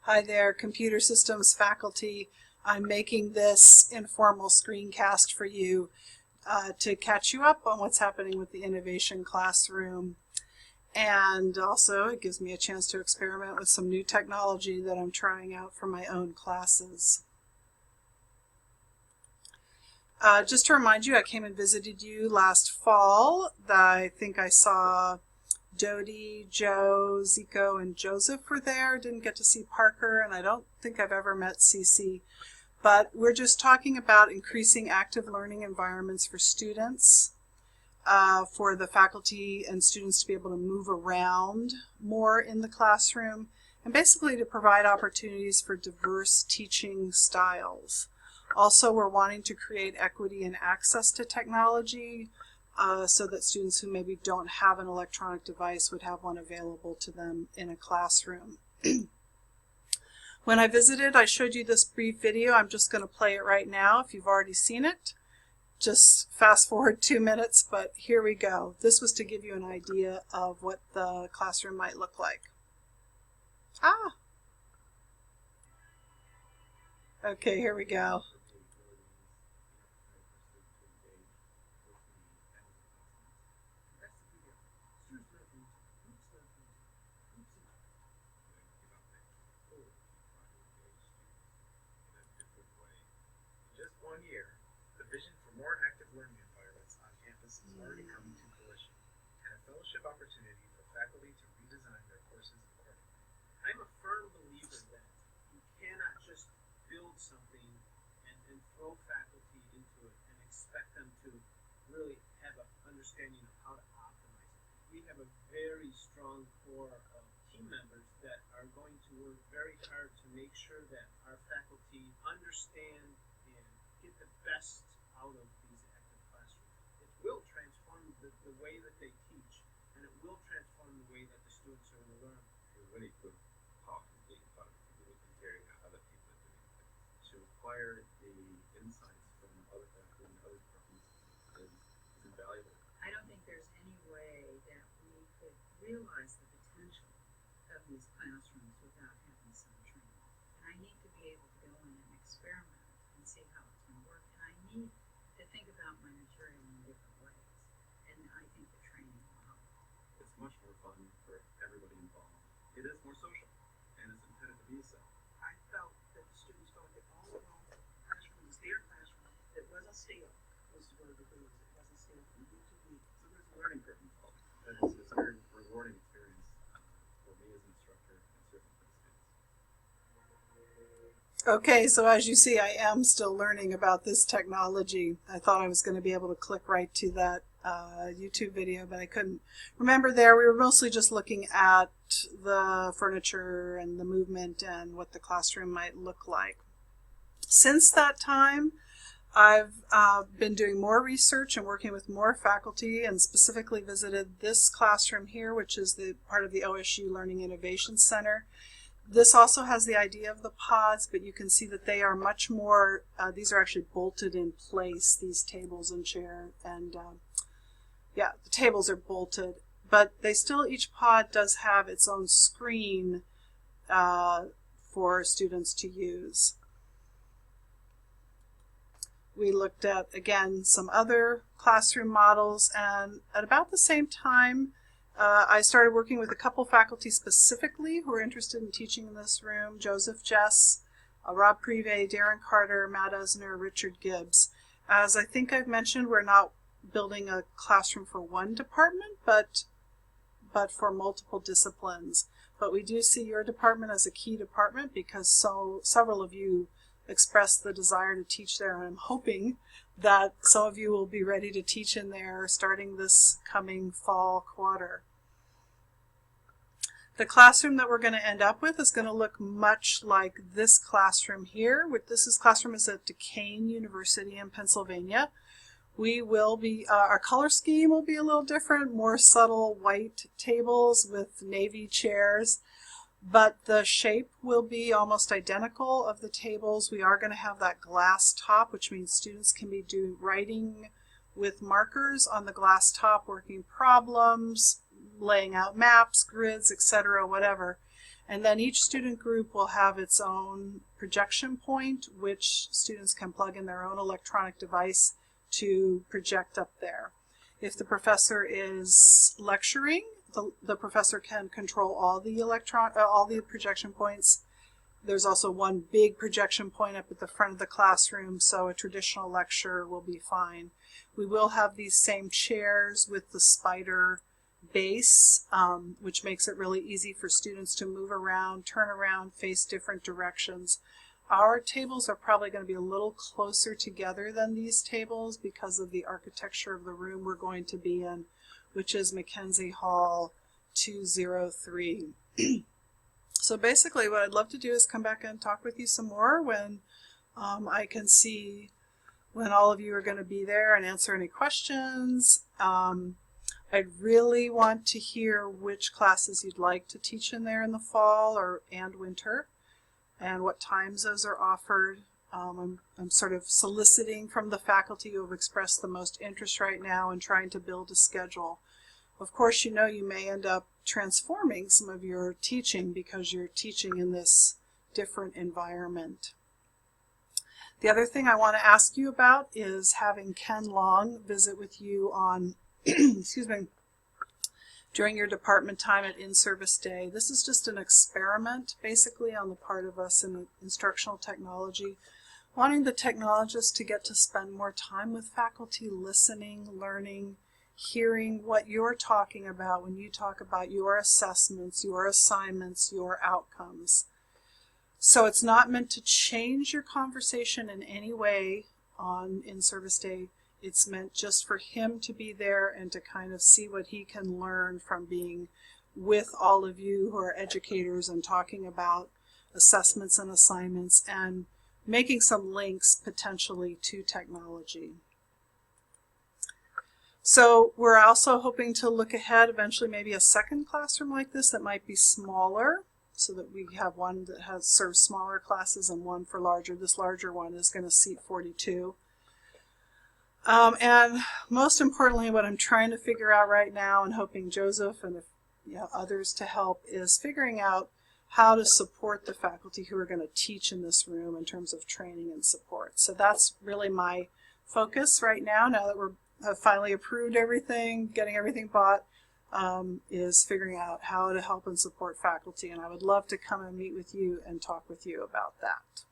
Hi there, computer systems faculty. I'm making this informal screencast for you to catch you up on what's happening with the Innovation Classroom. And also it gives me a chance to experiment with some new technology that I'm trying out for my own classes. Just to remind you, I came and visited you last fall. I think I saw Jody, Joe, Zico, and Joseph were there. Didn't get to see Parker, and I don't think I've ever met Cece. But we're just talking about increasing active learning environments for students, for the faculty and students to be able to move around more in the classroom, and basically to provide opportunities for diverse teaching styles. Also, we're wanting to create equity and access to technology, so that students who maybe don't have an electronic device would have one available to them in a classroom. When I visited, I showed you this brief video. I'm just going to play it right now. If you've already seen it, just fast forward 2 minutes, but here we go. This was to give you an idea of what the classroom might look like. Okay, here we go. Opportunity for faculty to redesign their courses accordingly. I'm a firm believer that you cannot just build something and throw faculty into it and expect them to really have an understanding of how to optimize it. We have a very strong core of team members that are going to work very hard to make sure that our faculty understand and get the best out of these active classrooms. It will transform the way that they teach, and it will transform the way that the students are going to learn. It's really good talk and being part of it and hearing how other people are doing things. To acquire the insights from other faculty and other departments is invaluable. I don't think there's any way that we could realize the potential of these classrooms without having some training. And I need to be able to go in and experiment and see how it's going to work. And I need to think about my material in different ways. And I think the training will help. It's much more fun for everybody involved. It is more social, and it's intended to be so. I felt that the students felt that all along the classroom was their classroom. It wasn't stale, was the word that they used. It wasn't stale from week to week. So there's a learning curve involved. And it's a very rewarding experience for me as an instructor and certainly for the students. Okay, so as you see, I am still learning about this technology. I thought I was going to be able to click right to that YouTube video, but I couldn't. Remember there, we were mostly just looking at the furniture and the movement and what the classroom might look like. Since that time, I've been doing more research and working with more faculty, and specifically visited this classroom here, which is the part of the OSU Learning Innovation Center. This also has the idea of the pods, but you can see that they are much more, these are actually bolted in place, these tables and chair, and yeah, the tables are bolted, but they still, each pod does have its own screen for students to use. We looked at, again, some other classroom models, and at about the same time, I started working with a couple faculty specifically who are interested in teaching in this room: Joseph Jess, Rob Prive, Darren Carter, Matt Esner, Richard Gibbs. As I think I've mentioned, we're not building a classroom for one department, but for multiple disciplines. But we do see your department as a key department because several of you expressed the desire to teach there, and I'm hoping that some of you will be ready to teach in there starting this coming fall quarter. The classroom that we're going to end up with is going to look much like this classroom here. This classroom is at Duquesne University in Pennsylvania. We will be, our color scheme will be a little different, more subtle white tables with navy chairs, but the shape will be almost identical of the tables. We are going to have that glass top, which means students can be doing writing with markers on the glass top, working problems, laying out maps, grids, etc., whatever. And then each student group will have its own projection point, which students can plug in their own electronic device to project up there. If the professor is lecturing, the professor can control all the projection points. There's also one big projection point up at the front of the classroom, so a traditional lecture will be fine. We will have these same chairs with the spider base, which makes it really easy for students to move around, turn around, face different directions. Our tables are probably going to be a little closer together than these tables because of the architecture of the room we're going to be in, which is Mackenzie Hall 203. So basically what I'd love to do is come back and talk with you some more when I can see when all of you are going to be there and answer any questions. I'd really want to hear which classes you'd like to teach in there in the fall and winter, and what times those are offered. I'm sort of soliciting from the faculty who have expressed the most interest right now and trying to build a schedule. Of course, you know you may end up transforming some of your teaching because you're teaching in this different environment. The other thing I want to ask you about is having Ken Long visit with you on excuse me, during your department time at in-service day. This is just an experiment basically on the part of us in instructional technology, wanting the technologists to get to spend more time with faculty, listening, learning, hearing what you're talking about when you talk about your assessments, your assignments, your outcomes. So it's not meant to change your conversation in any way on in-service day. It's meant just for him to be there and to kind of see what he can learn from being with all of you who are educators and talking about assessments and assignments and making some links potentially to technology. So we're also hoping to look ahead, eventually maybe a second classroom like this that might be smaller, so that we have one that serves smaller classes and one for larger. This larger one is going to seat 42. And most importantly, what I'm trying to figure out right now, and hoping Joseph and others to help, is figuring out how to support the faculty who are going to teach in this room in terms of training and support. So that's really my focus right now that we're have finally approved everything, getting everything bought, is figuring out how to help and support faculty. And I would love to come and meet with you and talk with you about that.